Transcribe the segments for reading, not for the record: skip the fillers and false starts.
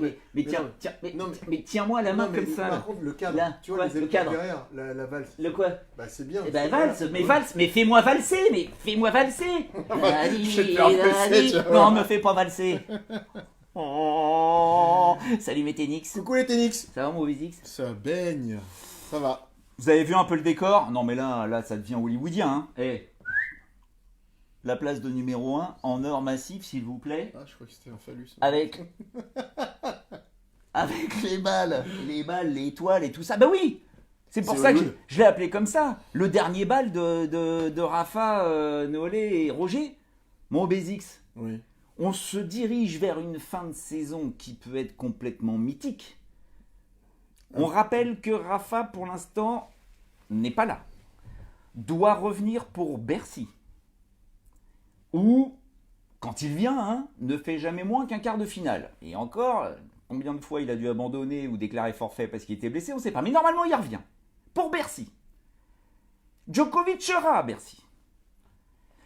Mais tiens, non, tiens, non, mais tiens-moi la main non, mais comme ça. par Là. contre, le cadre, Là, tu vois, ouais, les le épaules cadre. derrière, la valse. Le quoi? Bah, c'est bien. Eh ben Voilà, valse, mais fais-moi valser, mais fais-moi valser. Je vais te faire valser, tu vas Non, voir. me fais pas valser. Oh, salut mes Ténix. Coucou les Ténix. Ça va mon X? Ça baigne. Ça va. Vous avez vu un peu le décor? Non mais là ça devient hollywoodien. Hein. Eh, la place de numéro 1 en or massif s'il vous plaît. Ah, je crois que c'était un phallus. Avec les balles, les étoiles et tout ça. Bah oui. C'est pour C'est ça que Hollywood. je l'ai appelé comme ça. Le dernier bal de Rafa, Noé et Roger. Mon X. Oui. On se dirige vers une fin de saison qui peut être complètement mythique. On rappelle que Rafa, pour l'instant, n'est pas là. Doit revenir pour Bercy. Ou, quand il vient, hein, ne fait jamais moins qu'un quart de finale. Et encore, combien de fois il a dû abandonner ou déclarer forfait parce qu'il était blessé, on ne sait pas. Mais normalement, il revient. Pour Bercy. Djokovic sera à Bercy.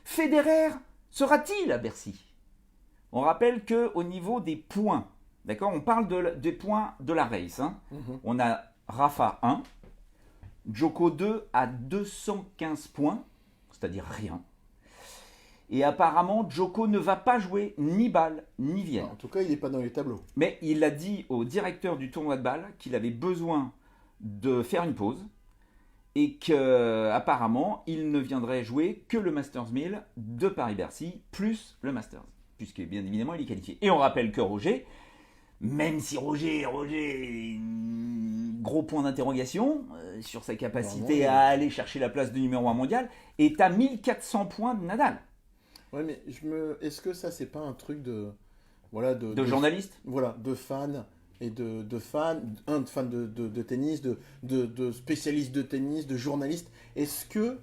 Federer sera-t-il à Bercy? On rappelle qu'au niveau des points, d'accord, on parle des points de la race. Hein. On a Rafa 1, Djoko 2 à 215 points, c'est-à-dire rien. Et apparemment, Djoko ne va pas jouer ni Bâle ni Vienne. En tout cas, il n'est pas dans les tableaux. Mais il a dit au directeur du tournoi de Bâle qu'il avait besoin de faire une pause et qu'apparemment, il ne viendrait jouer que le Masters 1000 de Paris-Bercy plus le Masters, puisque bien évidemment, il est qualifié. Et on rappelle que Roger, même si Roger, gros point d'interrogation sur sa capacité à aller chercher la place de numéro 1 mondial, est à 1400 points de Nadal. Ouais, mais est-ce que ça, c'est pas un truc de. Voilà, De journaliste? Voilà, de fans et de fans, de fans de tennis, de spécialistes de tennis, de journalistes. Est-ce que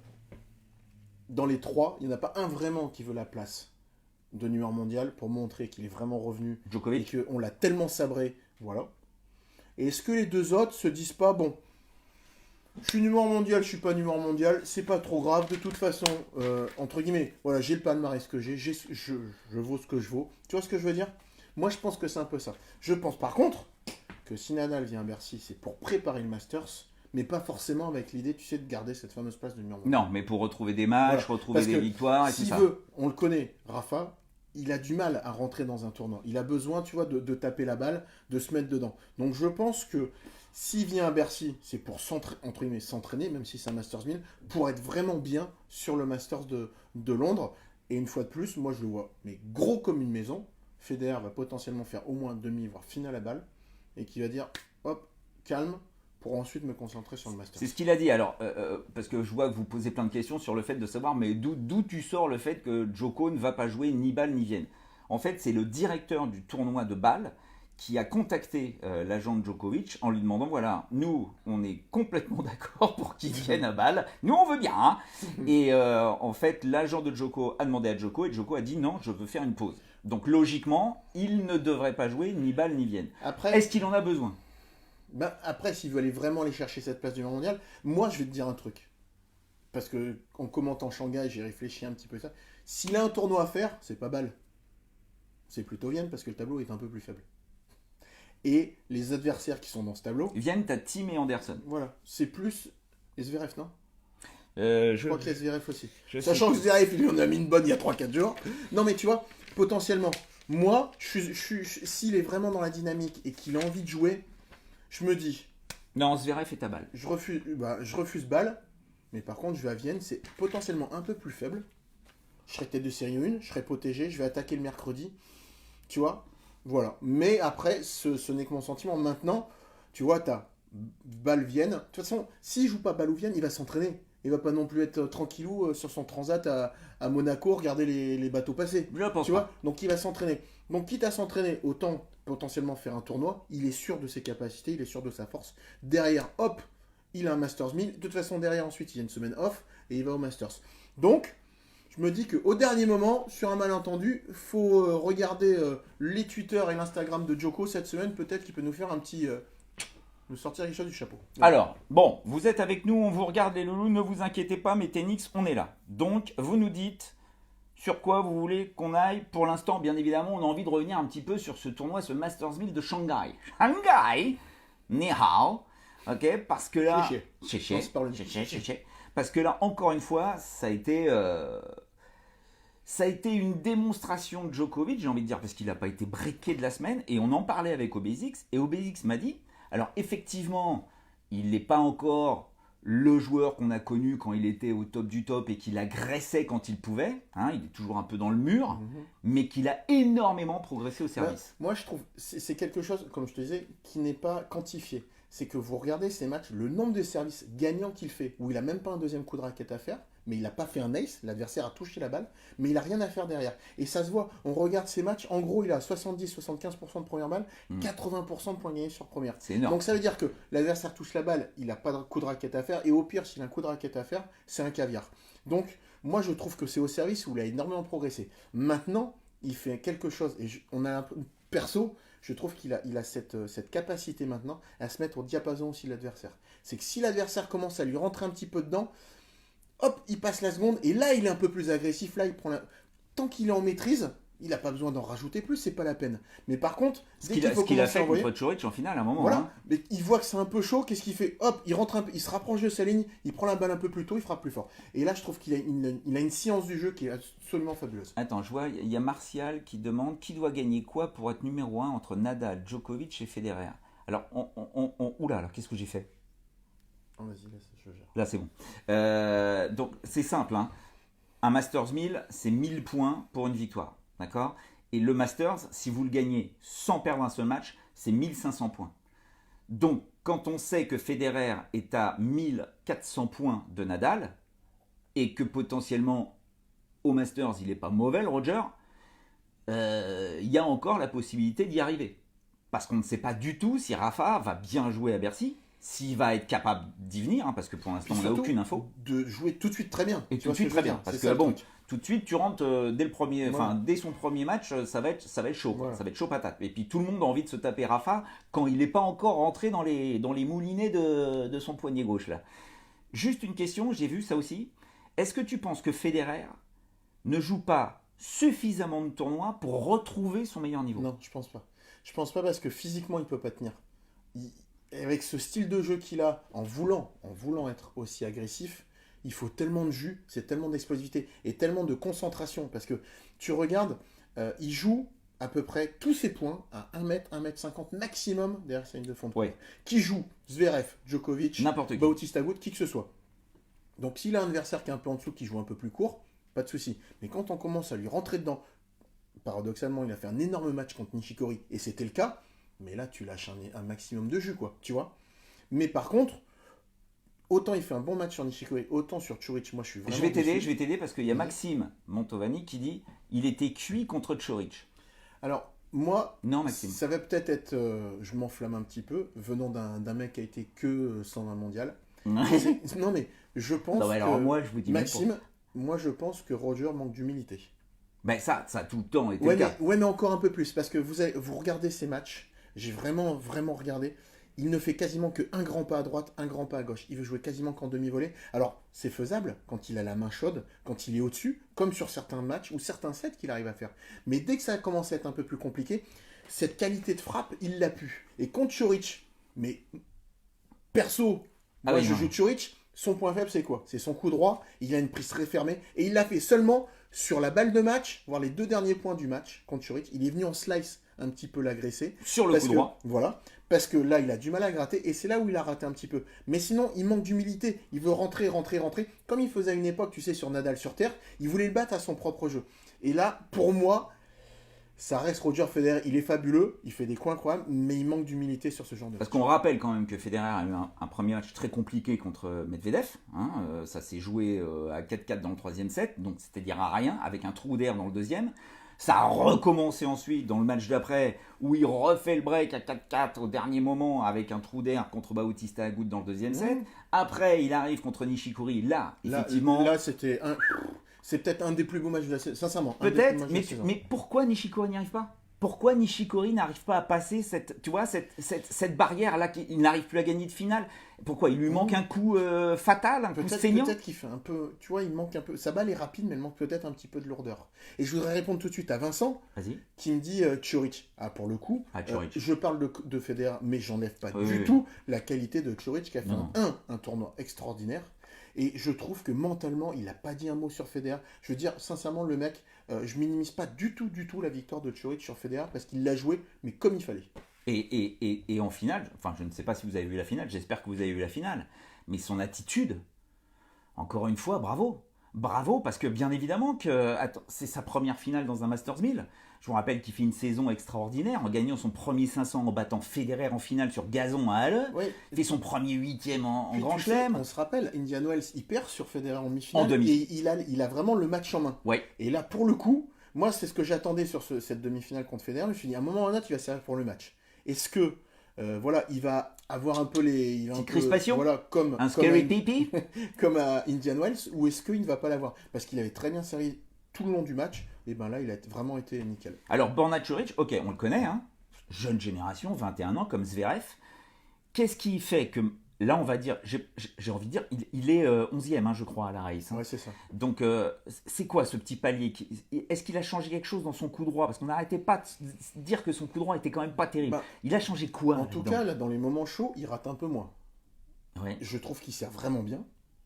dans les trois, il n'y en a pas un vraiment qui veut la place de numéro mondial pour montrer qu'il est vraiment revenu Djokovic. et qu'on l'a tellement sabré, voilà. Et est-ce que les deux autres se disent pas, bon, je suis numéro mondial, je suis pas numéro mondial, c'est pas trop grave, de toute façon, entre guillemets, voilà, j'ai le palmarès que je vaux ce que je vaux. Tu vois ce que je veux dire? Moi, je pense que c'est un peu ça. Je pense par contre que si Nadal vient à Bercy, c'est pour préparer le Masters, mais pas forcément avec l'idée, tu sais, de garder cette fameuse place de numéro mondial. Non, mais pour retrouver des matchs, Voilà. retrouver Parce des que victoires et tout s'il ça. veut, on le connaît, Rafa, il a du mal à rentrer dans un tournoi. Il a besoin, tu vois, de taper la balle, de se mettre dedans. Donc je pense que s'il vient à Bercy, c'est pour entre guillemets, s'entraîner, même si c'est un Masters 1000, pour être vraiment bien sur le Masters de Londres. Et une fois de plus, moi je le vois, mais gros comme une maison. Federer va potentiellement faire au moins demi, voire finale à balle, et qui va dire, hop, calme, pour ensuite me concentrer sur le Masters. C'est ce qu'il a dit. Alors, parce que je vois que vous posez plein de questions sur le fait de savoir, mais d'où tu sors le fait que Djoko ne va pas jouer ni Bâle ni Vienne. En fait, c'est le directeur du tournoi de Bâle qui a contacté l'agent de Djokovic en lui demandant, voilà, nous, on est complètement d'accord pour qu'il vienne à Bâle. Nous, on veut bien. Hein. Et en fait, l'agent de Djoko a demandé à Djoko et Djoko a dit, non, je veux faire une pause. Donc, logiquement, il ne devrait pas jouer ni Bâle ni Vienne. Après, est-ce qu'il en a besoin? Ben, après, s'il veut aller vraiment aller chercher cette place du numéro mondial, moi je vais te dire un truc. Parce que en commentant Shanghai, j'ai réfléchi un petit peu à ça. S'il a un tournoi à faire, c'est pas Bâle. C'est plutôt Vienne parce que le tableau est un peu plus faible. Et les adversaires qui sont dans ce tableau, Vienne, t'as Tim et Anderson. voilà, c'est plus les Zverev, non? Je Je crois que les Zverev aussi. je Sachant sais que Zverev, il lui en a mis une bonne il y a 3-4 jours. Non mais tu vois, potentiellement, moi, s'il est vraiment dans la dynamique et qu'il a envie de jouer, je me dis, Non, Zverev est à balle. je refuse Bâle, mais par contre, je vais à Vienne, c'est potentiellement un peu plus faible. Je serai tête de série 1, je serai protégé, je vais attaquer le mercredi. Tu vois? Voilà. Mais après, ce n'est que mon sentiment. Maintenant, tu vois, tu as Bâle-Vienne. De toute façon, s'il joue pas Bâle ou Vienne, il va s'entraîner. Il va pas non plus être tranquillou sur son transat à Monaco, regarder les bateaux passer. Je pense Tu pas. vois? Donc il va s'entraîner. Donc quitte à s'entraîner, autant potentiellement faire un tournoi, il est sûr de ses capacités, il est sûr de sa force. Derrière, hop, il a un Masters 1000. De toute façon, derrière, ensuite, il y a une semaine off et il va au Masters. Donc, je me dis qu'au dernier moment, sur un malentendu, il faut regarder les Twitter et l'Instagram de Djoko cette semaine. Peut-être qu'il peut nous faire un petit... nous sortir quelque chose du chapeau. Alors, bon, vous êtes avec nous, on vous regarde les loulous, ne vous inquiétez pas, mais Ténix, on est là. Donc, vous nous dites sur quoi vous voulez qu'on aille? Pour l'instant, bien évidemment, on a envie de revenir un petit peu sur ce tournoi, ce Masters 1000 de Shanghai. Shanghai, ni hao, ok, parce que là, parce que là, encore une fois, ça a été une démonstration de Djokovic, j'ai envie de dire, parce qu'il n'a pas été breaké de la semaine, et on en parlait avec Obésix, et Obésix m'a dit, alors effectivement, il n'est pas encore le joueur qu'on a connu quand il était au top du top et qu'il agressait quand il pouvait, hein, il est toujours un peu dans le mur, mais qu'il a énormément progressé au service. Moi, je trouve c'est quelque chose, comme je te disais, qui n'est pas quantifié. C'est que vous regardez ces matchs, le nombre de services gagnants qu'il fait, où il n'a même pas un deuxième coup de raquette à faire, mais il n'a pas fait un ace, l'adversaire a touché la balle, mais il n'a rien à faire derrière. Et ça se voit, on regarde ces matchs, en gros, il a 70-75% de première balle, 80% de points gagnés sur première. C'est énorme. Donc ça veut dire que l'adversaire touche la balle, il n'a pas de coup de raquette à faire, et au pire, s'il a un coup de raquette à faire, c'est un caviar. Donc, moi, je trouve que c'est au service où il a énormément progressé. Maintenant, il fait quelque chose, et on a un peu, perso, je trouve qu'il a cette capacité maintenant à se mettre au diapason aussi de l'adversaire. C'est que si l'adversaire commence à lui rentrer un petit peu dedans, hop, il passe la seconde, et là, il est un peu plus agressif, là, il prend la... Tant qu'il est en maîtrise, il n'a pas besoin d'en rajouter plus, c'est pas la peine. Mais par contre, ce qu'il a fait contre Coric en finale à un moment. Voilà, hein. Mais il voit que c'est un peu chaud, qu'est-ce qu'il fait? Hop, il rentre un peu, il se rapproche de sa ligne, il prend la balle un peu plus tôt, il frappe plus fort. Et là, je trouve qu'il a une science du jeu qui est absolument fabuleuse. Attends, je vois, il y a Martial qui demande qui doit gagner quoi pour être numéro 1 entre Nadal, Djokovic et Federer. Alors, oula, alors qu'est-ce que j'ai fait? Oh, vas-y, là, je gère. Là, c'est bon. Donc, c'est simple. Hein. Un Masters 1000, c'est 1000 points pour une victoire. D'accord? Et le Masters, si vous le gagnez sans perdre un seul match, c'est 1500 points. Donc, quand on sait que Federer est à 1400 points de Nadal, et que potentiellement au Masters, il n'est pas mauvais, le Roger, il y a encore la possibilité d'y arriver. Parce qu'on ne sait pas du tout si Rafa va bien jouer à Bercy, s'il va être capable d'y venir, hein, parce que pour l'instant, on n'a aucune info. De jouer tout de suite très bien. Et tout de suite très bien. Parce que bon, tout de suite, tu rentres dès son premier match, ça va être chaud. Voilà. Ça va être chaud patate. Et puis tout le monde a envie de se taper Rafa quand il n'est pas encore rentré dans les moulinets de son poignet gauche là. Juste une question, j'ai vu ça aussi. Est-ce que tu penses que Federer ne joue pas suffisamment de tournois pour retrouver son meilleur niveau? Non, je pense pas. Je pense pas parce que physiquement, il peut pas tenir. Avec ce style de jeu qu'il a, en voulant être aussi agressif, il faut tellement de jus, c'est tellement d'explosivité et tellement de concentration. Parce que tu regardes, il joue à peu près tous ses points à 1 mètre, 1 mètre 50 maximum derrière sa ligne de fond. Ouais. Qui joue Zverev, Djokovic, Bautista Agut, qui que ce soit. Donc s'il a un adversaire qui est un peu en dessous, qui joue un peu plus court, pas de souci. Mais quand on commence à lui rentrer dedans, paradoxalement, il a fait un énorme match contre Nishikori, et c'était le cas, mais là, tu lâches un maximum de jus, quoi, tu vois. Mais par contre, autant il fait un bon match sur Nishikori, autant sur Coric, moi je suis vraiment... Je vais t'aider parce qu'il y a Maxime Montovani qui dit il était cuit contre Coric. Alors, moi, non, Maxime. Ça va peut-être être, je m'enflamme un petit peu, venant d'un mec qui a été que 120 mondial. Non, mais je pense alors, moi, je vous dis Maxime, moi je pense que Roger manque d'humilité. Ben ça a tout le temps été le cas. Mais encore un peu plus, parce que vous regardez ces matchs, j'ai vraiment regardé, il ne fait quasiment qu'un grand pas à droite, un grand pas à gauche. Il veut jouer quasiment qu'en demi-volée. Alors, c'est faisable quand il a la main chaude, quand il est au-dessus, comme sur certains matchs ou certains sets qu'il arrive à faire. Mais dès que ça commence à être un peu plus compliqué, cette qualité de frappe, il l'a pu. Et contre Coric, mais perso, moi je joue Coric, son point faible c'est quoi? C'est son coup droit, il a une prise très fermée, et il l'a fait seulement sur la balle de match, voire les 2 derniers points du match contre Coric. Il est venu en slice un petit peu l'agresser. Sur le coup droit. Voilà. Parce que là, il a du mal à gratter et c'est là où il a raté un petit peu. Mais sinon, il manque d'humilité. Il veut rentrer. Comme il faisait à une époque, tu sais, sur Nadal sur Terre, il voulait le battre à son propre jeu. Et là, pour moi, ça reste Roger Federer. Il est fabuleux, il fait des coins incroyables, mais il manque d'humilité sur ce genre de match. Parce qu'on rappelle quand même que Federer a eu un premier match très compliqué contre Medvedev. Hein, ça s'est joué à 4-4 dans le 3e set, donc c'est-à-dire à rien, avec un trou d'air dans le 2e. Ça a recommencé ensuite dans le match d'après, où il refait le break à 4-4 au dernier moment avec un trou d'air contre Bautista Agut dans le 2e set. Après, il arrive contre Nishikori. Là, effectivement... Là, c'est peut-être un des plus beaux matchs de la saison, sincèrement. Peut-être, mais pourquoi Nishikori n'y arrive pas? Pourquoi Nishikori n'arrive pas à passer cette barrière-là, il n'arrive plus à gagner de finale? Pourquoi? Il lui manque un coup fatal, un coup saignant? Peut-être qu'il fait un peu. Tu vois, il manque un peu. Sa balle est rapide, mais elle manque peut-être un petit peu de lourdeur. Et je voudrais répondre tout de suite à Vincent, Vas-y. qui me dit Ćorić. Ah, pour le coup, Ćorić. je parle de Federer, mais j'enlève pas Oui, du oui. tout la qualité de Ćorić, qui a fait Non. un tournoi extraordinaire. Et je trouve que mentalement, il n'a pas dit un mot sur Federer. Je veux dire, sincèrement, le mec, je minimise pas du tout la victoire de Ćorić sur Federer parce qu'il l'a joué, mais comme il fallait. Et en finale, enfin, je ne sais pas si vous avez vu la finale, j'espère que vous avez vu la finale, mais son attitude, encore une fois, bravo. Bravo, parce que bien évidemment que c'est sa première finale dans un Masters 1000. Je vous rappelle qu'il fait une saison extraordinaire en gagnant son premier 500 en battant Federer en finale sur gazon à Halle. Oui. Il fait son premier huitième en Puis, Grand tu sais, Chelem. on se rappelle, Indian Wells, il perd sur Federer en demi-finale. En demi. Et il a vraiment le match en main. Ouais. Et là, pour le coup, moi, c'est ce que j'attendais sur cette demi-finale contre Federer. Je me suis dit, à un moment ou à un autre, il va servir pour le match. Est-ce que, voilà, il va avoir un peu les. Il va un Petite peu, crispation. voilà, Un scary pipi. comme à Indian Wells, ou est-ce qu'il ne va pas l'avoir? Parce qu'il avait très bien servi tout le long du match. Et ben là, il a vraiment été nickel. Alors, Borna Ćorić, ok, on le connaît, hein. Jeune génération, 21 ans, comme Zverev. Qu'est-ce qui fait que, là, on va dire, j'ai envie de dire, il est 11e, hein, je crois, à la race. Hein. Ouais, c'est ça. Donc, c'est quoi ce petit palier Est-ce qu'il a changé quelque chose dans son coup droit? Parce qu'on n'arrêtait pas de dire que son coup droit était quand même pas terrible. Bah, Il a changé quoi En tout cas, là, dans les moments chauds, il rate un peu moins. Ouais. Je trouve qu'il sert vraiment bien.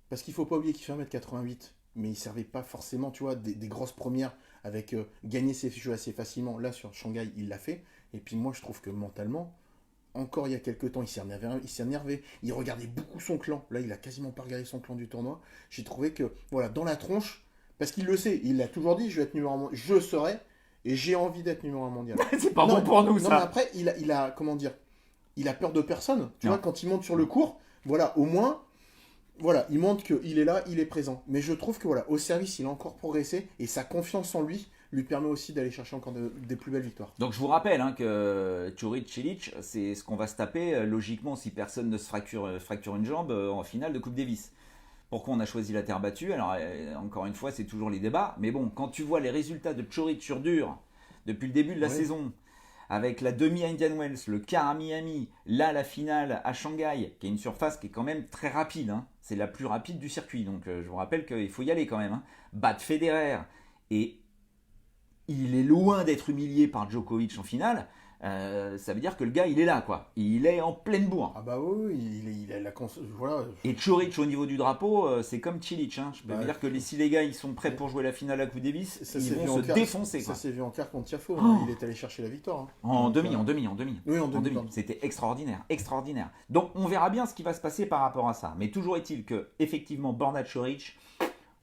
Parce qu'il faut pas oublier qu'il fait 1m88. Mais il servait pas forcément, tu vois, des grosses premières avec gagner ses jeux assez facilement. Là, sur Shanghai, il l'a fait. Et puis moi, je trouve que mentalement, encore il y a quelques temps, il s'est énervé. Il regardait beaucoup son clan. Là, il a quasiment pas regardé son clan du tournoi. J'ai trouvé que, voilà, dans la tronche, parce qu'il le sait, il l'a toujours dit, je vais être numéro 1 mondial. Je serai, et j'ai envie d'être numéro 1 mondial. C'est pas Non, bon pour nous, non, ça. mais après, il a, comment dire, il a peur de personne. Tu Non. vois, quand il monte sur le court, voilà, au moins, voilà, il montre qu'il est là, il est présent. Mais je trouve que voilà, au service, il a encore progressé et sa confiance en lui permet aussi d'aller chercher encore des plus belles victoires. Donc, je vous rappelle hein, que Ćorić, c'est ce qu'on va se taper logiquement si personne ne se fracture une jambe en finale de Coupe Davis. Pourquoi on a choisi la terre battue? Alors, encore une fois, c'est toujours les débats. Mais bon, quand tu vois les résultats de Ćorić sur dur depuis le début de la saison, avec la demi à Indian Wells, le quart à Miami, là la finale à Shanghai, qui est une surface qui est quand même très rapide. Hein. C'est la plus rapide du circuit. Donc, je vous rappelle qu'il faut y aller quand même. Hein. Battre Federer et il est loin d'être humilié par Djokovic en finale. Ça veut dire que le gars, il est là, quoi. Il est en pleine bourre. Ah bah oui, il a voilà. Et Ćorić au niveau du drapeau, c'est comme Cilic. Hein. Je peux vous dire que si les gars ils sont prêts pour jouer la finale à Coupe Davis, ils vont se défoncer. Ça s'est vu en quart contre Tiafoe. Oh. Il est allé chercher la victoire. Hein. En Donc, demi. Oui, en demi. C'était extraordinaire. Donc on verra bien ce qui va se passer par rapport à ça. Mais toujours est-il que effectivement Borna Ćorić,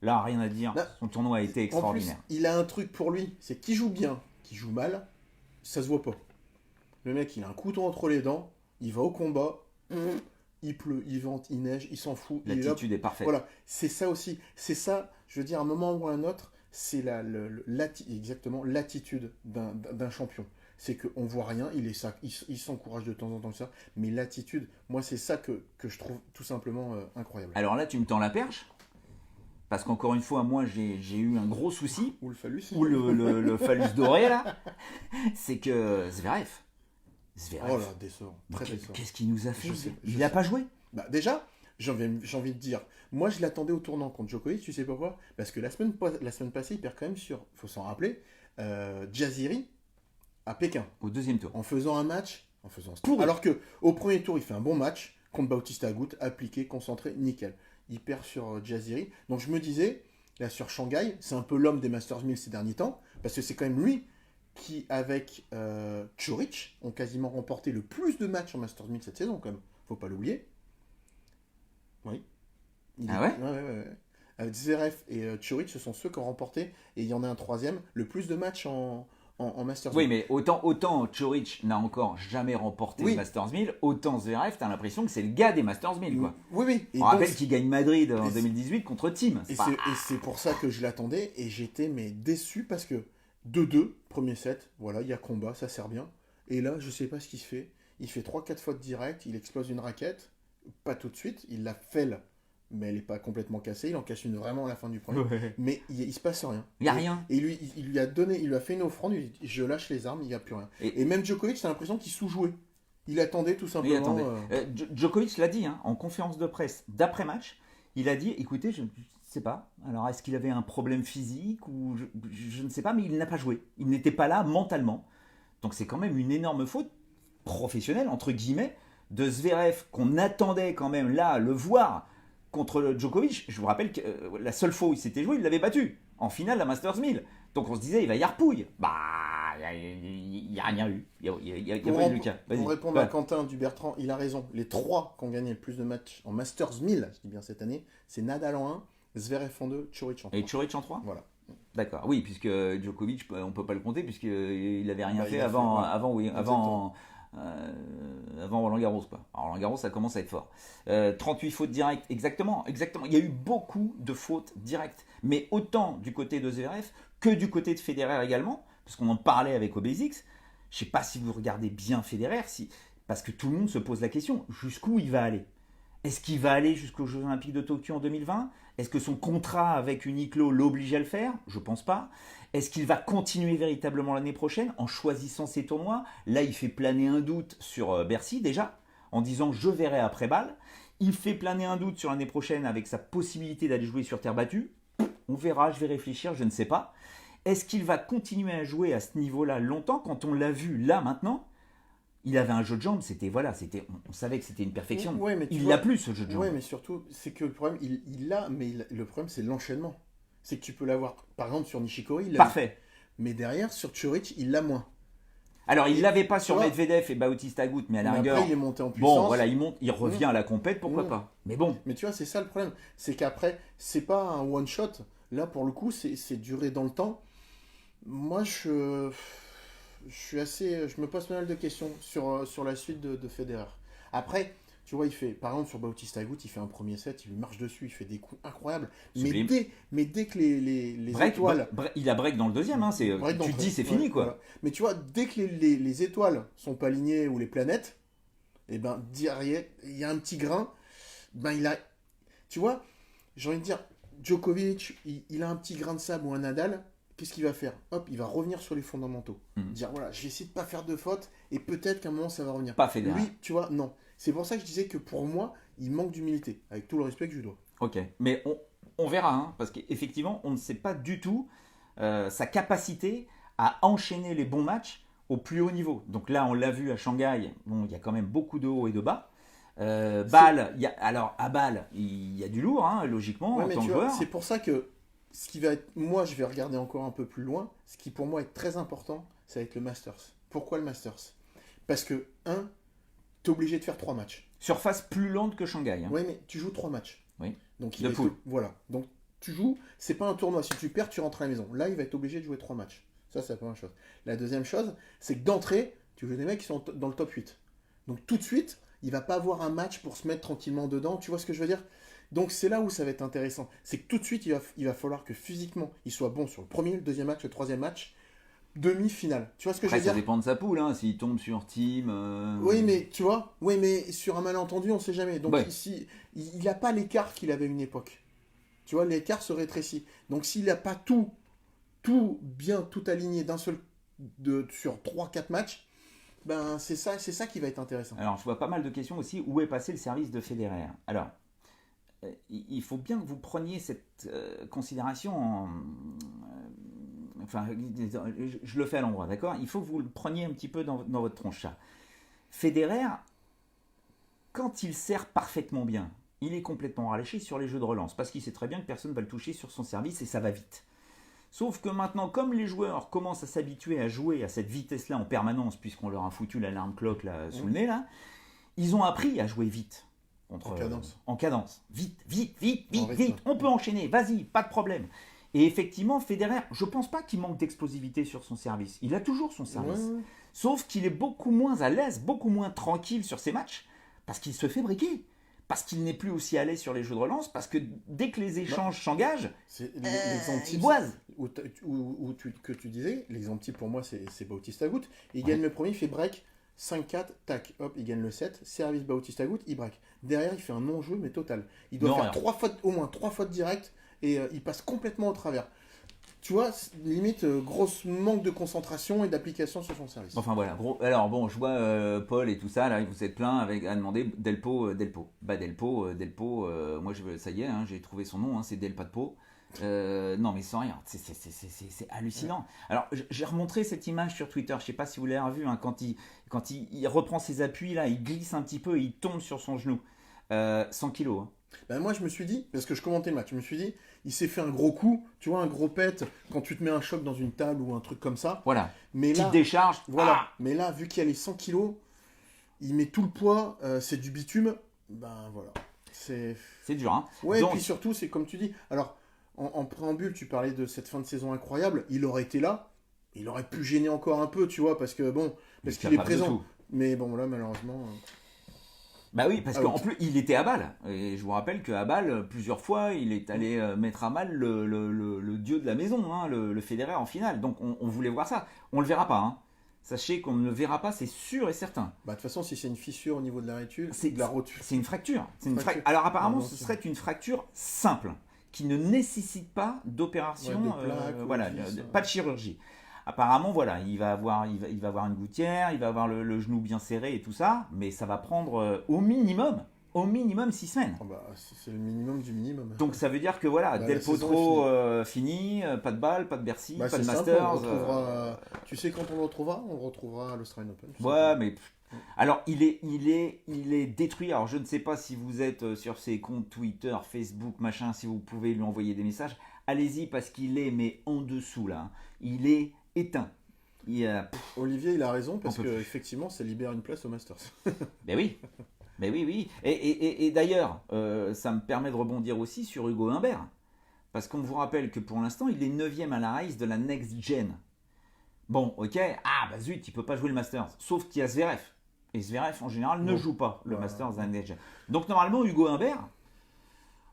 là rien à dire. Là, son tournoi a été extraordinaire. En plus, il a un truc pour lui, c'est qu'il joue bien, qu'il joue mal, ça se voit pas. Le mec, il a un couteau entre les dents, il va au combat, il pleut, il vente, il neige, il s'en fout. L'attitude est parfaite. Voilà, c'est ça aussi. C'est ça, je veux dire, à un moment ou à un autre, c'est exactement l'attitude d'un champion. C'est qu'on voit rien, il s'encourage de temps en temps ça, mais l'attitude, moi, c'est ça que je trouve tout simplement incroyable. Alors là, tu me tends la perche. Parce qu'encore une fois, moi, j'ai eu un gros souci. Ou le phallus. Ou le phallus doré, là. C'est que Zverev. Oh là, décevant. Très décevant. Qu'est-ce qu'il nous a fait? Je Il n'a pas joué. Bah déjà, j'ai envie de dire, moi je l'attendais au tournant contre Djokovic, tu sais pourquoi? Parce que la semaine passée, il perd quand même il faut s'en rappeler, Jaziri à Pékin. Au deuxième tour. En faisant un match, alors que au premier tour, il fait un bon match contre Bautista Agut, appliqué, concentré, nickel. Il perd sur Jaziri. Donc je me disais, là sur Shanghai, c'est un peu l'homme des Masters 1000 ces derniers temps, parce que c'est quand même lui qui, avec Ćorić, ont quasiment remporté le plus de matchs en Masters 1000 cette saison, quand même. Faut pas l'oublier. Oui. Ouais. Zverev et Ćorić, ce sont ceux qui ont remporté, et il y en a un troisième, le plus de matchs en Masters 1000. Oui, mais autant Ćorić n'a encore jamais remporté le Masters 1000, autant Zverev, t'as l'impression que c'est le gars des Masters 1000, quoi. Oui. On rappelle qu'il gagne Madrid en 2018 contre Thiem. Et c'est pour ça que je l'attendais, et j'étais déçu, parce que 2-2, premier set, voilà, il y a combat, ça sert bien. Et là, je sais pas ce qu'il fait. Il fait 3-4 fautes directes, il explose une raquette, pas tout de suite, il la fêle mais elle n'est pas complètement cassée. Il en casse une vraiment à la fin du premier. Ouais. Mais il se passe rien. Il n'y a rien. Et il lui a fait une offrande, il lui dit, je lâche les armes, il n'y a plus rien. Et même Djokovic, t'as l'impression qu'il sous-jouait. Il attendait tout Oui, simplement. attendez. Djokovic l'a dit en conférence de presse d'après-match. Il a dit, écoutez, je ne sais pas. Alors, est-ce qu'il avait un problème physique ou je ne sais pas, mais il n'a pas joué. Il n'était pas là mentalement. Donc, c'est quand même une énorme faute professionnelle, entre guillemets, de Zverev, qu'on attendait quand même là, le voir contre Djokovic. Je vous rappelle que la seule fois où il s'était joué, il l'avait battu en finale à Masters 1000. Donc, on se disait, il va y harpouille. Bah, il n'y a rien eu. Il n'y a pas eu le cas. Pour répondre à Quentin du Bertrand, il a raison. Les 3 qui ont gagné le plus de matchs en Masters 1000, je dis bien cette année, c'est Nadal en 1, Zverev en 2, Coric en 3. Et Coric en 3 ? Voilà. D'accord. Oui, puisque Djokovic, on ne peut pas le compter, puisqu'il n'avait rien fait avant Roland Garros. Quoi. Alors, Roland Garros, ça commence à être fort. 38 fautes directes, exactement. Il y a eu beaucoup de fautes directes. Mais autant du côté de Zverev que du côté de Federer également, parce qu'on en parlait avec OBSX. Je ne sais pas si vous regardez bien Federer, parce que tout le monde se pose la question, jusqu'où il va aller ? Est-ce qu'il va aller jusqu'aux Jeux Olympiques de Tokyo en 2020 ? Est-ce que son contrat avec Uniqlo l'oblige à le faire ? Je ne pense pas. Est-ce qu'il va continuer véritablement l'année prochaine en choisissant ses tournois ? Là, il fait planer un doute sur Bercy déjà, en disant je verrai après balle. Il fait planer un doute sur l'année prochaine avec sa possibilité d'aller jouer sur terre battue. On verra, je vais réfléchir, je ne sais pas. Est-ce qu'il va continuer à jouer à ce niveau-là longtemps quand on l'a vu là maintenant ? Il avait un jeu de jambes, on savait que c'était une perfection. Ouais, mais il l'a plus ce jeu de jambes. Oui, mais surtout, c'est que le problème, il l'a, mais le problème c'est l'enchaînement. C'est que tu peux l'avoir, par exemple sur Nishikori, il l'a. Parfait. Mais derrière, sur Coric, il l'a moins. Alors, il l'avait pas sur Medvedev et Bautista Agut, mais à la rigueur. Après, il est monté en puissance. Bon, voilà, il monte, il revient à la compète, pourquoi pas. Mais bon. Mais tu vois, c'est ça le problème. C'est qu'après, c'est pas un one shot. Là, pour le coup, c'est duré dans le temps. Moi, je me pose pas mal de questions sur la suite de Federer. Après, tu vois, par exemple, sur Bautista Agut, il fait un premier set, il lui marche dessus, il fait des coups incroyables. Mais dès que les étoiles... il a break dans le deuxième, hein, tu te dis c'est fini, quoi. Voilà. Mais tu vois, dès que les étoiles sont pas alignées, ou les planètes, et ben, derrière, il y a un petit grain, tu vois, j'ai envie de dire, Djokovic, il a un petit grain de sable ou un Nadal, qu'est-ce qu'il va faire ? Hop, il va revenir sur les fondamentaux. Dire, voilà, je vais essayer de pas faire de fautes, et peut-être qu'à un moment, ça va revenir. Pas Federer. Lui, tu vois, non. C'est pour ça que je disais que pour moi, il manque d'humilité, avec tout le respect que je lui dois. Ok, mais on verra, hein, parce qu'effectivement, on ne sait pas du tout sa capacité à enchaîner les bons matchs au plus haut niveau. Donc là, on l'a vu à Shanghai, bon, il y a quand même beaucoup de hauts et de bas. Bâle, à Bâle, il y a du lourd, hein, logiquement, en tant que joueur. C'est pour ça que ce qui va être, moi, je vais regarder encore un peu plus loin. Ce qui pour moi est très important, ça va être le Masters. Pourquoi le Masters ? Parce que, t'es obligé de faire 3 matchs. Surface plus lente que Shanghai. Hein. Oui, mais tu joues 3 matchs. Oui. Donc, de poule. Voilà. Donc, tu joues, c'est pas un tournoi. Si tu perds, tu rentres à la maison. Là, il va être obligé de jouer 3 matchs. Ça, c'est la première chose. La deuxième chose, c'est que d'entrée, tu joues des mecs qui sont dans le top 8. Donc, tout de suite, il va pas avoir un match pour se mettre tranquillement dedans. Tu vois ce que je veux dire ? Donc, c'est là où ça va être intéressant. C'est que tout de suite, il va falloir que physiquement, il soit bon sur le premier, le deuxième match, le troisième match. Demi-finale. Tu vois ce que je veux dire ? Ça dépend de sa poule, hein, s'il tombe sur team. Oui, mais tu vois, mais sur un malentendu, on ne sait jamais. Donc ici, il n'a pas l'écart qu'il avait à une époque. Tu vois, l'écart se rétrécit. Donc s'il n'a pas tout aligné d'un seul sur 3-4 matchs, ben c'est ça qui va être intéressant. Alors je vois pas mal de questions aussi. Où est passé le service de Federer ? Alors, il faut bien que vous preniez cette considération enfin, je le fais à l'endroit, d'accord ? Il faut que vous le preniez un petit peu dans votre tronche. Federer, quand il sert parfaitement bien, il est complètement relâché sur les jeux de relance, parce qu'il sait très bien que personne ne va le toucher sur son service et ça va vite. Sauf que maintenant, comme les joueurs commencent à s'habituer à jouer à cette vitesse-là en permanence, puisqu'on leur a foutu l'alarme clock là, sous le nez, là, ils ont appris à jouer vite. En cadence. Vite. On peut enchaîner, vas-y, pas de problème. Et effectivement, Federer, je ne pense pas qu'il manque d'explosivité sur son service. Il a toujours son service. Ouais. Sauf qu'il est beaucoup moins à l'aise, beaucoup moins tranquille sur ses matchs, parce qu'il se fait briquer. Parce qu'il n'est plus aussi à l'aise sur les jeux de relance, parce que dès que les échanges s'engagent, il boise. Que tu disais, l'exemple type pour moi, c'est Bautista Agut. Il gagne le premier, il fait break. 5-4, tac, hop, il gagne le set, service Bautista Agut, il braque. Derrière, il fait un non-jeu, mais total. Il doit Non, faire rien. 3 fautes, au moins 3 fautes directes, et il passe complètement au travers. Tu vois, limite, grosse manque de concentration et d'application sur son service. Enfin voilà, alors bon, je vois Paul et tout ça, là, vous êtes plein à demander Delpo. Bah Delpo, moi ça y est, hein, j'ai trouvé son nom, hein, c'est Del pas de Pau. Non mais sans rien, c'est hallucinant. Alors j'ai remontré cette image sur Twitter, je sais pas si vous l'avez revu, hein, quand il reprend ses appuis, là, il glisse un petit peu et il tombe sur son genou. 100 kilos. Hein. Ben moi, je me suis dit, parce que je commentais le match, je me suis dit, il s'est fait un gros coup, tu vois, un gros pet, quand tu te mets un choc dans une table ou un truc comme ça. Voilà, Mais petite là, décharge, voilà. ah Mais là, vu qu'il y a les 100 kilos, il met tout le poids, c'est du bitume. Ben voilà. c'est dur. Hein. Ouais, Donc, et puis surtout, c'est comme tu dis. Alors, en préambule, tu parlais de cette fin de saison incroyable. Il aurait été là. Il aurait pu gêner encore un peu, tu vois, parce que bon, il parce qu'il est capable de présent. tout. Mais bon, là, malheureusement. Bah oui, parce out. qu'en plus, il était à Bâle. Et je vous rappelle qu'à Bâle, plusieurs fois, il est allé mettre à mal le dieu de la maison, hein, le Federer en finale. Donc on voulait voir ça. On le verra pas. Hein. Sachez qu'on ne le verra pas, c'est sûr et certain. Bah, de toute façon, si c'est une fissure au niveau de la rotule, C'est de la rotule. C'est une fracture. Fracture. Alors apparemment, Ah, non, ce c'est- serait une fracture simple, qui ne nécessite pas d'opération, Ouais, de plaque, voilà, ou de vis, pas de chirurgie. Apparemment, voilà, il va avoir une gouttière, il va avoir le genou bien serré et tout ça, mais ça va prendre au minimum 6 semaines. Ah bah, c'est le minimum du minimum. Donc ça veut dire que voilà, Bah, Del la saison Potro est fini, pas de balle, pas de Bercy, Bah, pas de c'est simple, Masters. on le retrouvera. Tu sais quand on le retrouvera? On le retrouvera à l'Australian Open. tout Ouais, simplement. mais alors il est détruit. Alors je ne sais pas si vous êtes sur ses comptes Twitter, Facebook, machin, si vous pouvez lui envoyer des messages. Allez-y parce qu'il est mais en dessous là. Hein. Il est éteint. Olivier, il a raison parce On peut que plus. effectivement, ça libère une place au Masters. Ben oui. Mais oui, oui. Et d'ailleurs, ça me permet de rebondir aussi sur Hugo Humbert. Parce qu'on vous rappelle que pour l'instant, il est 9ème à la race de la Next Gen. Bon, ok, ah bah zut, il peut pas jouer le Masters. Sauf qu'il y a Zverev. Et Zverev, en général, ne Non. joue pas le Voilà. Masters de la Next Gen. Donc normalement, Hugo Humbert,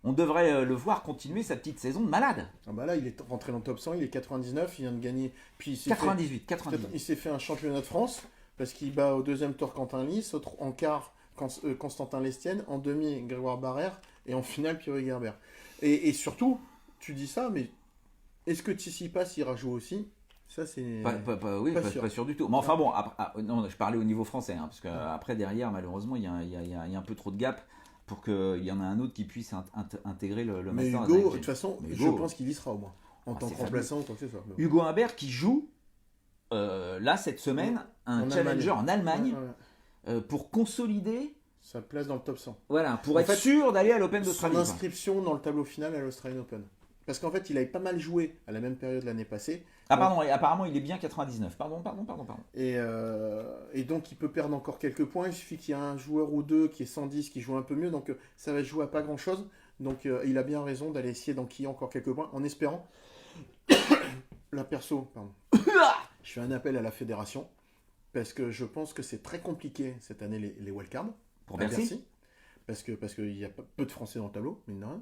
on devrait le voir continuer sa petite saison de malade. Ah bah là, il est rentré dans le top 100, il est 99, il vient de gagner. Puis il s'est 98, fait, 98. il s'est fait un championnat de France parce qu'il bat au deuxième tour Quentin Lys, en quart Constantin Lestienne, en demi Grégoire Barrère et en finale Pierre Herbert. Et surtout, tu dis ça, mais est-ce que Tsitsipas ira jouer aussi? Ça, c'est. Oui, Pas pas sûr. pas sûr du tout. Mais enfin bon, non, je parlais au niveau français, hein, parce qu'après, derrière, malheureusement, il y a un peu trop de gap pour qu'il y en a un autre qui puisse intégrer le Mais Masters. Hugo, de toute façon, Mais je Hugo- pense qu'il y sera au moins. En Ah, tant c'est que remplaçant ou quoi que ce soit. Mais bon. Hugo Humbert qui joue, là, cette semaine, un En challenger Allemagne. en Allemagne Ouais, ouais. pour consolider, Sa place dans le top 100. voilà, pour En être fait, sûr d'aller à l'Open Son d'Australie. quoi. inscription dans le tableau final à l'Australian Open. Parce qu'en fait, il avait pas mal joué à la même période l'année passée. Ah pardon, et apparemment il est bien 99. Pardon. Et donc, il peut perdre encore quelques points. Il suffit qu'il y ait un joueur ou deux qui est 110, qui joue un peu mieux. Donc, ça va se jouer à pas grand-chose. Donc, il a bien raison d'aller essayer d'enquiller encore quelques points en espérant. La perso, pardon. Je fais un appel à la fédération. Parce que je pense que c'est très compliqué cette année les wildcards. Pour à Bercy. Parce qu'il y a peu de Français dans le tableau, mine de rien.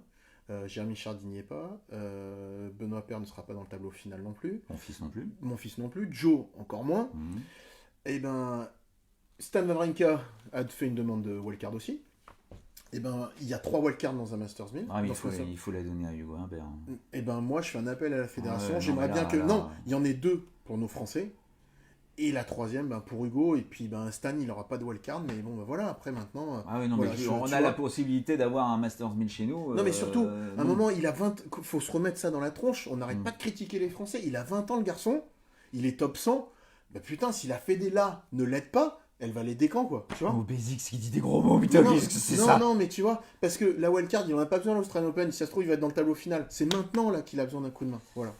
Jérémy Chardy n'y est pas. Benoît Paire ne sera pas dans le tableau final non plus. Mon fils non plus. Mon fils non plus. Joe encore moins. Mhm. Et ben, Stan Wawrinka a fait une demande de wildcard aussi. Et ben, il y a 3 wildcards dans un Masters 1000. Ah, mais Donc, il faut la donner à Hugo Humbert. Hein. et ben, moi, je fais un appel à la fédération. Ouais, non, J'aimerais mais bien là, que. là, Non, il y en ait 2 pour nos Français. Et la 3e, ben, pour Hugo. Et puis, ben, Stan, il n'aura pas de wildcard. Mais bon, ben, voilà, après, maintenant. Ah oui, non, voilà, mais tu on vois. a la possibilité d'avoir un Masters 1000 chez nous. Non, mais surtout, à un non. moment, il a 20. Faut se remettre ça dans la tronche. On n'arrête Mm. pas de critiquer les Français. Il a 20 ans, le garçon. Il est top 100. Bah putain, si la Fédé là ne l'aide pas, elle va l'aider quand, quoi. Tu vois? Oh, Basics qui dit des gros mots, putain, non, qu'est-ce que c'est non, ça? non, mais tu vois, parce que la wildcard, il en a pas besoin à l'Australian Open. Si ça se trouve, il va être dans le tableau final. C'est maintenant là qu'il a besoin d'un coup de main. Voilà.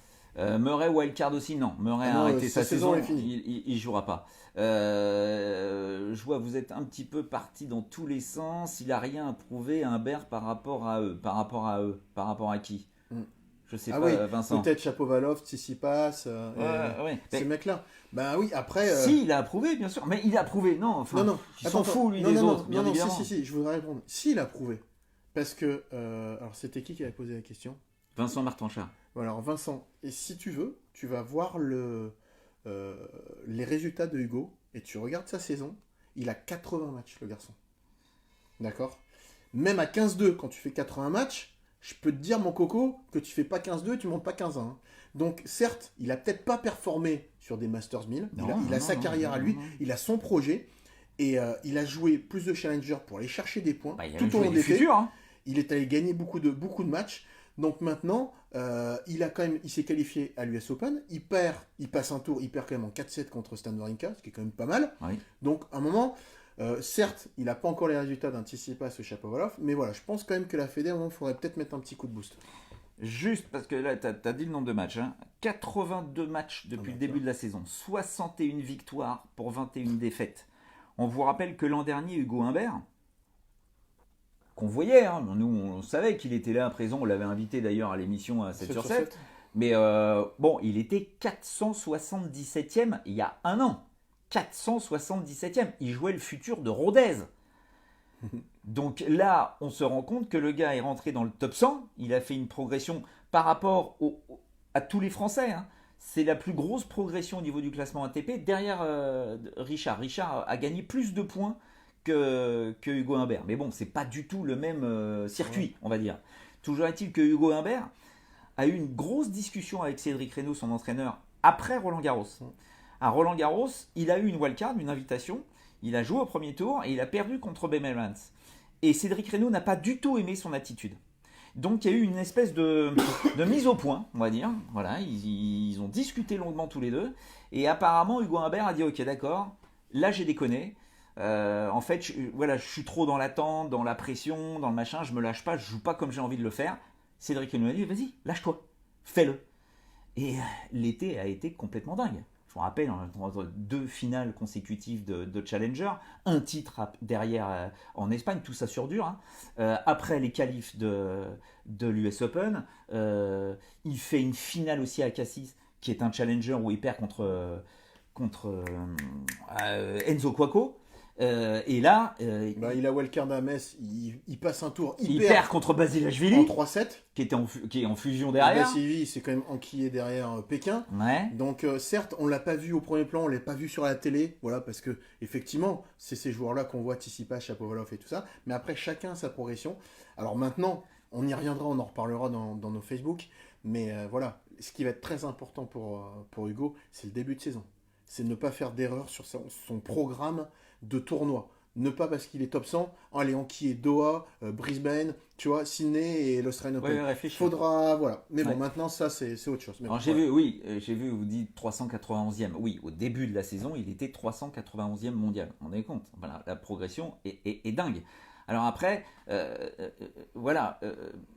Murray wildcard aussi, non. Murray Ah non, a arrêté sa sa saison saison, est finie. il jouera pas. Je vois, vous êtes un petit peu parti dans tous les sens. Il a rien à prouver à Humbert par rapport à eux. Par rapport à qui? Mm. Je sais Ah pas, oui, Vincent. peut-être Chapovalov, Tsitsipas, Ouais. ces Mais mecs-là. Bah oui, après. si, il a approuvé, bien sûr. Mais il a approuvé, non. Enfin, non, non. il s'en Attends, fout, lui, non, des non, autres, bien non, évidemment. si, je voudrais répondre. Si, il a prouvé. Parce que. Alors, c'était qui avait posé la question? Vincent Martanchard. Voilà, alors Vincent, et si tu veux, tu vas voir les résultats de Hugo et tu regardes sa saison. il a 80 matchs, le garçon. D'accord? Même à 15-2, quand tu fais 80 matchs, je peux te dire, mon coco, que tu fais pas 15-2 et tu montes pas 15-1. Hein. Donc, certes, il a peut-être pas performé sur des Masters 1000. Il a sa carrière à lui, il a son projet. Et il a joué plus de challengers pour aller chercher des points tout au long de l'été. Hein. Il est allé gagner beaucoup de matchs. Donc maintenant, il s'est qualifié à l'US Open. Il passe un tour, il perd quand même en 4-7 contre Stan Wawrinka, ce qui est quand même pas mal. Oui. Donc à un moment, certes, il n'a pas encore les résultats d'un Tsitsipas ou Shapovalov, mais voilà, je pense quand même que la Fédé, il faudrait peut-être mettre un petit coup de boost. Juste parce que là, tu as dit le nombre de matchs. Hein. 82 matchs depuis le début de la saison. 61 victoires pour 21 défaites. On vous rappelle que l'an dernier, Hugo Humbert, qu'on voyait, hein, nous on savait qu'il était là à présent, on l'avait invité d'ailleurs à l'émission 7/7, mais bon, il était 477e il y a un an. 477e, il jouait le futur de Rodez. Donc là, on se rend compte que le gars est rentré dans le top 100, il a fait une progression par rapport à tous les Français, hein. C'est la plus grosse progression au niveau du classement ATP derrière Richard. Richard a gagné plus de points que Hugo Humbert. Mais bon, c'est pas du tout le même circuit, on va dire. Toujours est-il que Hugo Humbert a eu une grosse discussion avec Cédric Reynaud, son entraîneur, après Roland Garros. À Roland Garros, il a eu une wildcard, une invitation. Il a joué au premier tour et il a perdu contre Ben Evans. Et Cédric Reynaud n'a pas du tout aimé son attitude. Donc il y a eu une espèce de mise au point, on va dire. Voilà, ils ont discuté longuement tous les deux. Et apparemment, Hugo Humbert a dit ok, d'accord, là j'ai déconné. En fait, je suis trop dans l'attente, dans la pression, dans le machin, je me lâche pas, je joue pas comme j'ai envie de le faire. Cédric Reynaud a dit vas-y, lâche-toi, fais-le. Et l'été a été complètement dingue. Je vous rappelle, entre 2 finales consécutives de Challenger, un titre derrière en Espagne, tout ça sur dur. Hein. Après les qualifs de l'US Open, il fait une finale aussi à Cassis, qui est un Challenger où il perd contre Enzo Cuoco. Et là, il a wildcard à Metz, il passe un tour, il perd contre Basilashvili en 3-7, qui est en fusion derrière. Basilashvili, c'est quand même enquillé derrière Pékin. Ouais. Donc certes, on l'a pas vu au premier plan, on l'a pas vu sur la télé, voilà, parce que effectivement, c'est ces joueurs-là qu'on voit, Tsitsipas, Shapovalov et tout ça. Mais après, chacun a sa progression. Alors maintenant, on y reviendra, on en reparlera dans nos Facebook. Mais voilà, ce qui va être très important pour Hugo, c'est le début de saison. C'est ne pas faire d'erreur sur son programme de tournoi. Ne pas parce qu'il est top 100, aller enquiller Doha, Brisbane, tu vois, Sydney et l'Australian Open. Faudra, voilà. Mais bon, maintenant, ça, c'est autre chose. Mais alors, j'ai vu, vous dites 391e. Oui, au début de la saison, il était 391e mondial. On est compte. Voilà, la progression est dingue. Alors après, voilà,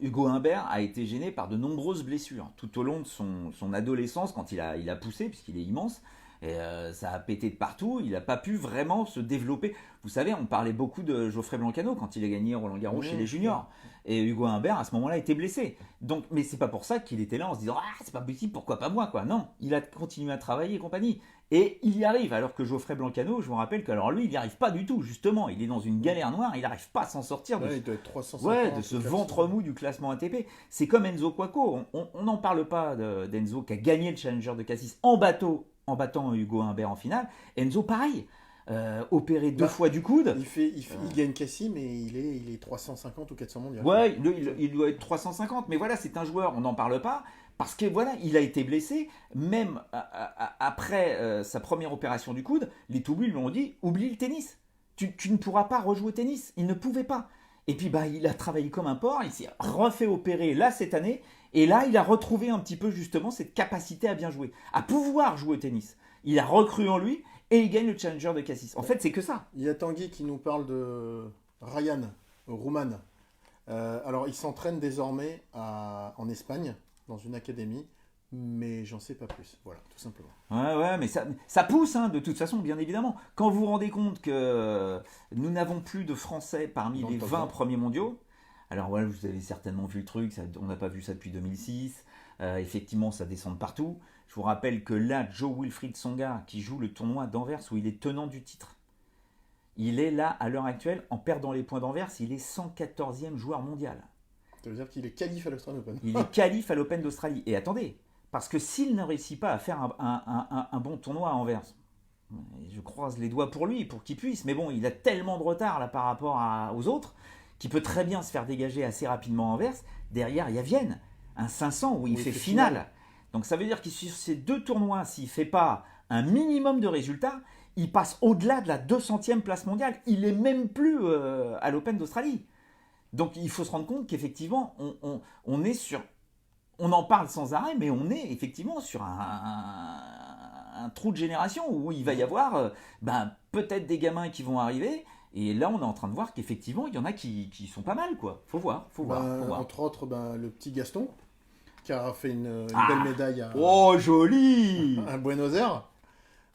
Hugo Humbert a été gêné par de nombreuses blessures tout au long de son adolescence quand il a poussé, puisqu'il est immense. Et ça a pété de partout, il n'a pas pu vraiment se développer. Vous savez, on parlait beaucoup de Geoffrey Blancano quand il a gagné Roland Garros chez les juniors. Et Hugo Humbert, à ce moment-là, était blessé. Donc, mais c'est pas pour ça qu'il était là en se disant « Ah, c'est pas possible, pourquoi pas moi ?» quoi. Non, il a continué à travailler et compagnie. Et il y arrive, alors que Geoffrey Blancano, je vous rappelle que alors lui, il n'y arrive pas du tout, justement. Il est dans une galère noire, il n'arrive pas à s'en sortir il doit être 350, de ce ventre mou du classement ATP. C'est comme Enzo Cuoco. On n'en parle pas d'Enzo qui a gagné le Challenger de Cassis en battant Hugo Humbert en finale. Enzo, pareil, opéré 2 fois du coude. Il gagne Cassis, mais il est 350 ou 400 mondial. Ouais, il doit être 350, mais voilà, c'est un joueur, on n'en parle pas, parce que voilà, il a été blessé, même après sa première opération du coude, les Toubus lui ont dit, oublie le tennis, tu ne pourras pas rejouer au tennis, il ne pouvait pas. Et puis il a travaillé comme un porc, il s'est refait opérer là cette année, et là il a retrouvé un petit peu justement cette capacité à bien jouer, à pouvoir jouer au tennis. Il a recru en lui, et il gagne le Challenger de Cassis. En fait, c'est que ça. Il y a Tanguy qui nous parle de Ryan Rouman. Alors, il s'entraîne désormais en Espagne, dans une académie, mais j'en sais pas plus. Voilà, tout simplement. Ouais, mais ça pousse, hein, de toute façon, bien évidemment. Quand vous vous rendez compte que nous n'avons plus de Français parmi les 20 premiers mondiaux, alors voilà, vous avez certainement vu le truc, on n'a pas vu ça depuis 2006. Effectivement, ça descend de partout. Je vous rappelle que là, Jo-Wilfried Tsonga, qui joue le tournoi d'Anvers où il est tenant du titre, il est là, à l'heure actuelle, en perdant les points d'Anvers, il est 114e joueur mondial. Ça veut dire qu'il est qualif à l'Australian Open. Il est qualif à l'Open d'Australie. Et attendez, parce que s'il ne réussit pas à faire un bon tournoi à Anvers, Je croise les doigts pour lui, pour qu'il puisse. Mais bon, il a tellement de retard là par rapport aux autres qu'il peut très bien se faire dégager assez rapidement Anvers. Derrière, il y a Vienne, un 500 où il fait finale. Donc ça veut dire que sur ces 2 tournois, s'il ne fait pas un minimum de résultats, il passe au-delà de la 200e place mondiale. Il n'est même plus à l'Open d'Australie. Donc il faut se rendre compte qu'effectivement, on est sur... On en parle sans arrêt, mais on est effectivement sur un trou de génération où il va y avoir peut-être des gamins qui vont arriver. Et là, on est en train de voir qu'effectivement, il y en a qui sont pas mal, quoi. Faut voir. Entre autres, le petit Gaston, qui a fait une belle médaille joli à Buenos Aires.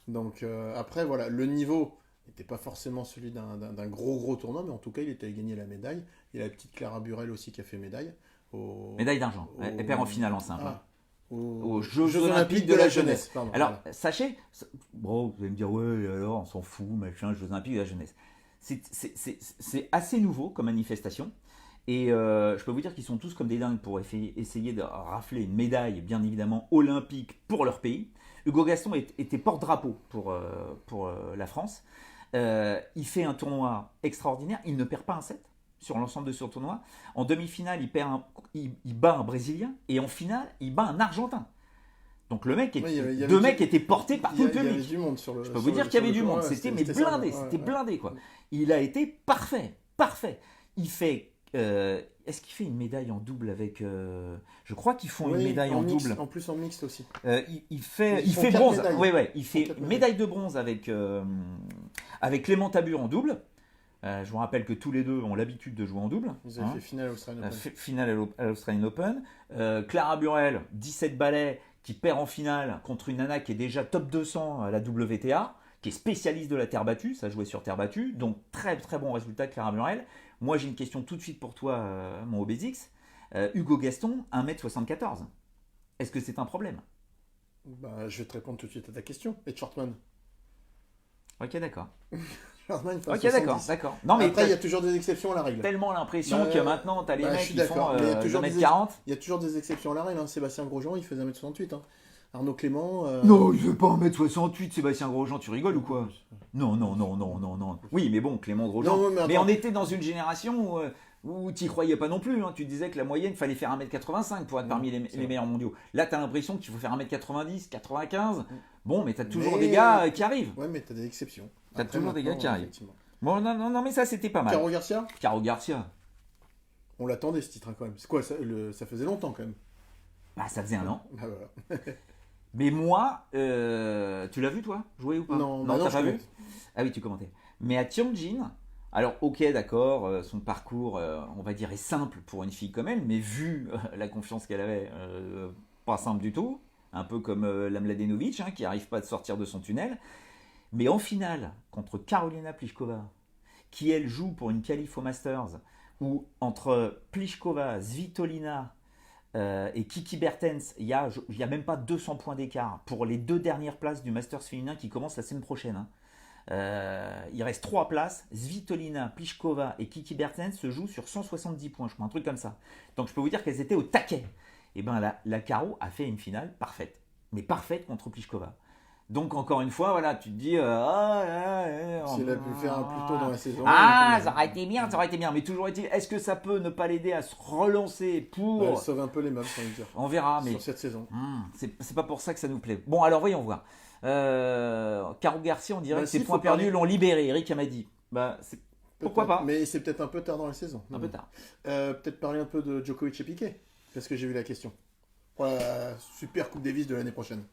Donc après, voilà, le niveau n'était pas forcément celui d'un gros tournoi, mais en tout cas, il était à gagner la médaille. Il y a la petite Clara Burel aussi qui a fait médaille. Médaille d'argent. Elle perd en finale en simple. Aux Jeux Olympiques de la jeunesse. Pardon, alors, sachez, bon, vous allez me dire, ouais, alors, on s'en fout, machin, Jeux Olympiques de la jeunesse. C'est assez nouveau comme manifestation. Et je peux vous dire qu'ils sont tous comme des dingues pour essayer de rafler une médaille, bien évidemment, olympique pour leur pays. Hugo Gaston était porte-drapeau pour la France. Il fait un tournoi extraordinaire. Il ne perd pas un set sur l'ensemble de ce tournoi. En demi-finale, il bat un Brésilien. Et en finale, il bat un Argentin. Donc le mec, deux mecs étaient portés par tout le public. Il y avait du monde sur le. Je peux vous dire qu'il y avait du monde. C'était blindé. C'était blindé, quoi. Il a été parfait. Il fait. Est-ce qu'il fait une médaille en double avec. Je crois qu'ils font une médaille en double. En plus en mixte aussi. Il fait bronze. Il fait médaille de bronze avec Clément Tabur en double. Je vous rappelle que tous les deux ont l'habitude de jouer en double. Vous avez fait finale à l'Australian Open. Finale à l'Australian Open. Clara Burel, 17 balais, qui perd en finale contre une nana qui est déjà top 200 à la WTA, qui est spécialiste de la terre battue, ça jouait sur terre battue, donc très très bon résultat de Clara Burel. Moi j'ai une question tout de suite pour toi, mon Obésix. Hugo Gaston, 1m74. Est-ce que c'est un problème ? Je vais te répondre tout de suite à ta question. Et Shortman. Ok, d'accord. Shortman, il fait ok, d'accord. Non, mais après, il y a toujours des exceptions à la règle. Tellement l'impression que maintenant, tu as les mecs qui font 1m40. Il y a toujours des exceptions à la règle. Hein. Sébastien Grosjean, il faisait 1m68. Hein. Arnaud Clément. Non, il fait pas 1m68, Sébastien Grosjean, tu rigoles ou quoi ? Non. Oui, mais bon, Clément Grosjean. Non, mais on était dans une génération où tu n'y croyais pas non plus. Hein. Tu disais que la moyenne, il fallait faire 1m85 pour être parmi les meilleurs mondiaux. Là, tu as l'impression qu'il faut faire 1m90, 95. Bon, mais tu as toujours des gars qui arrivent. Ouais, mais tu as des exceptions. Tu as toujours des gars qui arrivent. Bon, non, mais ça, c'était pas mal. Caro Garcia. On l'attendait, ce titre, hein, quand même. C'est quoi, ça faisait longtemps, quand même. Ça faisait un an. Voilà. Mais moi, tu l'as vu toi, jouer ou pas ? Non, t'as pas vu ? Ah oui, tu commentais. Mais à Tianjin, alors ok, d'accord, son parcours, on va dire, est simple pour une fille comme elle, mais vu la confiance qu'elle avait, pas simple du tout, un peu comme la Mladenovic, qui n'arrive pas à sortir de son tunnel. Mais en finale, contre Karolina Pliskova, qui elle joue pour une qualif au Masters, où entre Pliskova, Svitolina et Kiki Bertens, il y a même pas 200 points d'écart pour les 2 dernières places du Masters féminin qui commence la semaine prochaine. Il reste 3 places. Svitolina, Pliskova et Kiki Bertens se jouent sur 170 points, je crois, un truc comme ça. Donc je peux vous dire qu'elles étaient au taquet. Et bien la Caro a fait une finale parfaite. Mais parfaite contre Pliskova. Donc encore une fois, voilà, tu te dis... si elle a pu faire un plus tôt dans la saison... ça aurait été bien. Mais toujours est-il, est-ce que ça peut ne pas l'aider à se relancer pour... Elle sauve un peu les meubles, sans dire. On verra, mais... Sur cette saison. C'est pas pour ça que ça nous plaît. Bon, alors voyons voir. Caro Garcia, on dirait que ses points perdus l'ont libéré. Eric Amadi. Pourquoi pas ? Mais c'est peut-être un peu tard dans la saison. Un peu tard. Peut-être parler un peu de Djokovic et Piqué, parce que j'ai vu la question. Pour la super Coupe Davis de l'année prochaine.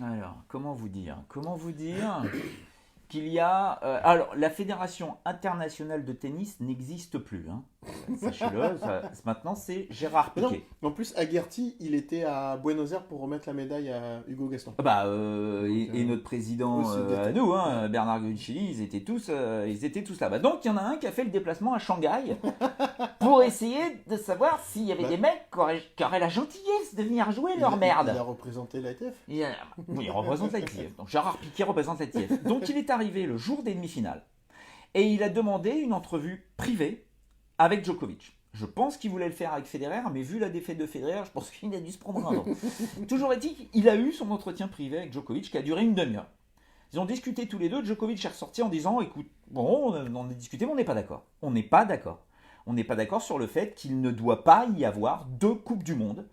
Alors, comment vous dire qu'il y a... alors, la Fédération internationale de tennis n'existe plus. Hein. Sachez-le, maintenant c'est Gérard Piquet. En plus, Agherty, il était à Buenos Aires pour remettre la médaille à Hugo Gaston. Et notre président à nous, Bernard Guichili, ils étaient tous là-bas. Donc, il y en a un qui a fait le déplacement à Shanghai pour essayer de savoir s'il y avait des mecs qui auraient la gentillesse de venir jouer leur merde. Il a représenté l'ITF. Oui, il représente l'ITF. Donc, Gérard Piquet représente l'ITF. Donc, il est arrivé le jour des demi-finales et il a demandé une entrevue privée avec Djokovic. Je pense qu'il voulait le faire avec Federer, mais vu la défaite de Federer, je pense qu'il a dû se prendre un an. Toujours est-il qu'il a eu son entretien privé avec Djokovic qui a duré une demi-heure. Ils ont discuté tous les deux. Djokovic est ressorti en disant, écoute, bon, on a discuté, mais on n'est pas d'accord. On n'est pas d'accord. On n'est pas d'accord sur le fait qu'il ne doit pas y avoir 2 Coupes du Monde.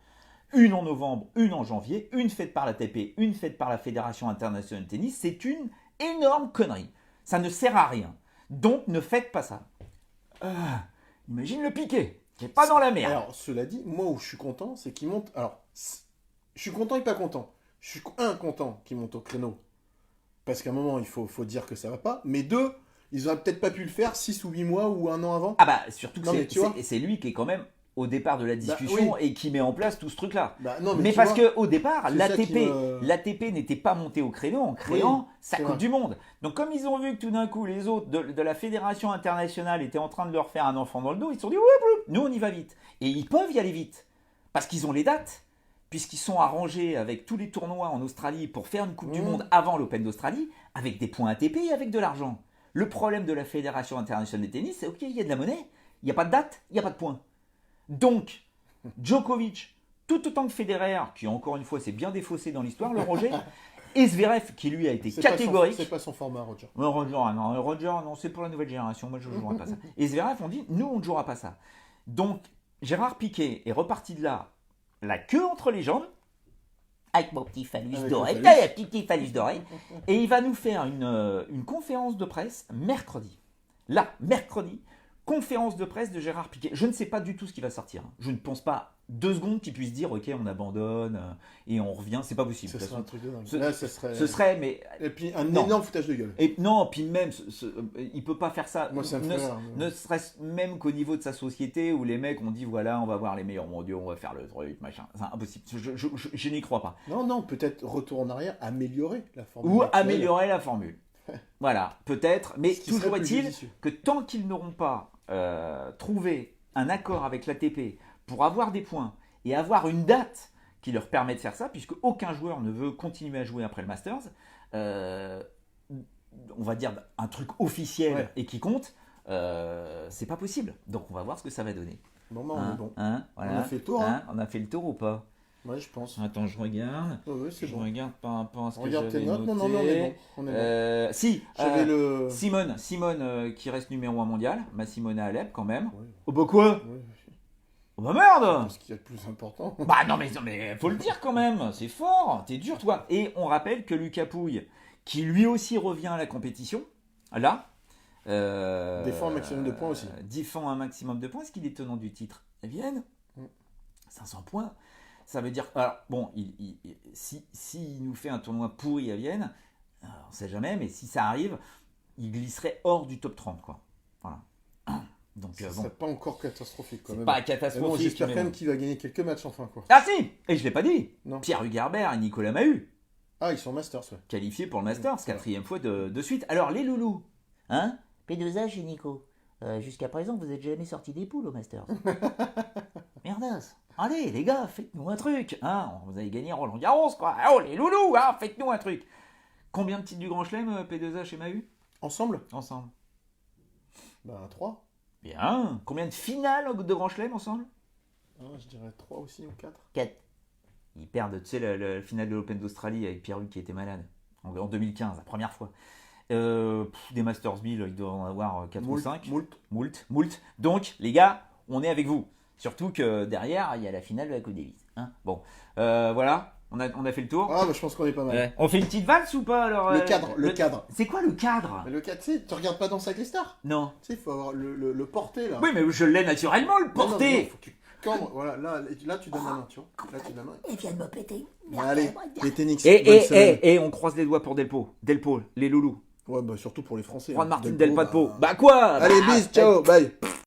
Une en novembre, une en janvier, une faite par l'ATP, une faite par la Fédération internationale de tennis. C'est une énorme connerie. Ça ne sert à rien. Donc ne faites pas ça. Imagine le Piqué, qui n'est pas dans la merde. Alors, cela dit, moi où je suis content, c'est qu'il monte. Alors, je suis content et pas content. Je suis content qu'il monte au créneau. Parce qu'à un moment, il faut dire que ça va pas. Mais 2, ils auraient peut-être pas pu le faire 6 ou 8 mois ou 1 an avant. Ah bah surtout que Non, mais tu vois. c'est lui qui est quand même au départ de la discussion oui. et qui met en place tout ce truc-là. Bah, non, mais tu parce vois, qu'au départ, c'est ça qui l'ATP n'était pas monté au créneau en créant sa c'est Coupe vrai. du Monde. Donc comme ils ont vu que tout d'un coup, les autres de la Fédération internationale étaient en train de leur faire un enfant dans le dos, ils se sont dit, ouais, nous on y va vite. Et ils peuvent y aller vite. Parce qu'ils ont les dates. Puisqu'ils sont arrangés avec tous les tournois en Australie pour faire une Coupe du Monde avant l'Open d'Australie, avec des points ATP et avec de l'argent. Le problème de la Fédération internationale de tennis, c'est ok, il y a de la monnaie, il n'y a pas de date, il n'y a pas de points. Donc, Djokovic, tout autant que Federer, qui encore une fois s'est bien défaussé dans l'histoire, le Roger, et Zverev, qui lui a été catégorique. C'est pas son format, Roger. Non, Roger, non, c'est pour la nouvelle génération, moi je ne jouerai pas ça. Et Zverev, on dit, nous on ne jouera pas ça. Donc, Gérard Piquet est reparti de là, la queue entre les jambes, avec mon petit phallus Avec doré, le phallus. petit phallus doré, et il va nous faire une conférence de presse mercredi. Là, mercredi, conférence de presse de Gérard Piquet. Je ne sais pas du tout ce qui va sortir. Je ne pense pas 2 secondes qu'il puisse dire ok, on abandonne et on revient. C'est pas possible. Ce De toute serait un façon. truc de dingue. Ce- Là, ce serait. Ce serait, mais Et puis un Non. énorme foutage de gueule. et non, puis même, il peut pas faire ça. Moi, ça me ne, fait rire. ne serait-ce même qu'au niveau de sa société où les mecs ont dit voilà, on va voir les meilleurs mondiaux, on va faire le truc, machin. C'est impossible. Je n'y crois pas. Non, peut-être retour en arrière, améliorer la formule. Ou actuelle. améliorer la formule. Voilà, peut-être. Mais Ce qui serait toujours plus est-il judicieux. que tant qu'ils n'auront pas trouvé un accord avec l'ATP pour avoir des points et avoir une date qui leur permet de faire ça, puisque aucun joueur ne veut continuer à jouer après le Masters, on va dire un truc officiel Ouais. et qui compte, c'est pas possible. Donc on va voir ce que ça va donner. Bon, bah, on est bon. Voilà. On a fait le tour, hein. On a fait le tour ou pas? Ouais, je pense. Attends, je regarde. Ouais, c'est Je bon. regarde par rapport à ce que Regarde tes j'avais notes. noté. Non, on est bon. On est bon. Si, J'avais le. Simone qui reste numéro 1 mondial, ma Simona Alep quand même. Ouais, Oh bah quoi? ouais. Oh bah merde! Ce qu'il y a de plus important. Bah non mais faut le dire quand même, c'est fort, t'es dur toi. Et on rappelle que Lucas Pouille, qui lui aussi revient à la compétition, là, Défend un maximum de points aussi. Défend un maximum de points, est-ce qu'il est tenant du titre? Vienne, 500 points. Ça veut dire, alors bon, si nous fait un tournoi pourri à Vienne, on sait jamais, mais si ça arrive, il glisserait hors du top 30 quoi. Voilà. Donc Ça bon, serait pas encore catastrophique quand c'est même. pas Mais bon, catastrophique. j'espère mais quand bon. même qu'il va gagner quelques matchs enfin quoi. Ah si, et je l'ai pas dit. Non. Pierre Hugerbert et Nicolas Mahut. Ah, ils sont Masters, ouais. Qualifié pour le Masters, 4e fois de suite. Alors les loulous, hein? P2A chez Nico. Jusqu'à présent, vous n'êtes jamais sorti des poules au Masters. Merdasse. Allez les gars, faites-nous un truc. Hein, vous avez gagné Roland Garros, quoi. Oh les loulous, hein, faites-nous un truc. Combien de titres du Grand Chelem, P2A chez Mahut? Ensemble Ensemble. Bah, 3. Bien. Combien de finales de Grand Chelem ensemble? Je dirais 3 aussi ou 4. 4. Ils perdent, tu sais, la finale de l'Open d'Australie avec Pierre-Luc qui était malade. En 2015, la première fois. Des Masters 1000, ils doivent en avoir 4 ou 5. Moult. Donc, les gars, on est avec vous. Surtout que derrière, il y a la finale de la Coupe Davis. Hein, bon, voilà, on a fait le tour. Ah, bah, je pense qu'on est pas mal. Ouais. On fait une petite valse ou pas alors? Le cadre. C'est quoi le cadre? Mais le 4, tu sais, tu regardes pas dans Sacré Star? Non. Tu sais, il faut avoir le porté là. Oui, mais je l'ai naturellement, le Non, non, porté. faut que tu cambres. Voilà, là tu donnes la main, tu vois. Là tu donnes la main. Il vient de me péter. Allez, les tennis. Et on croise les doigts pour Delpo, les loulous. Ouais, bah surtout pour les Français. Juan hein. Martin Delpo, Del Pato. Bah quoi? Allez, bis, ciao, bye.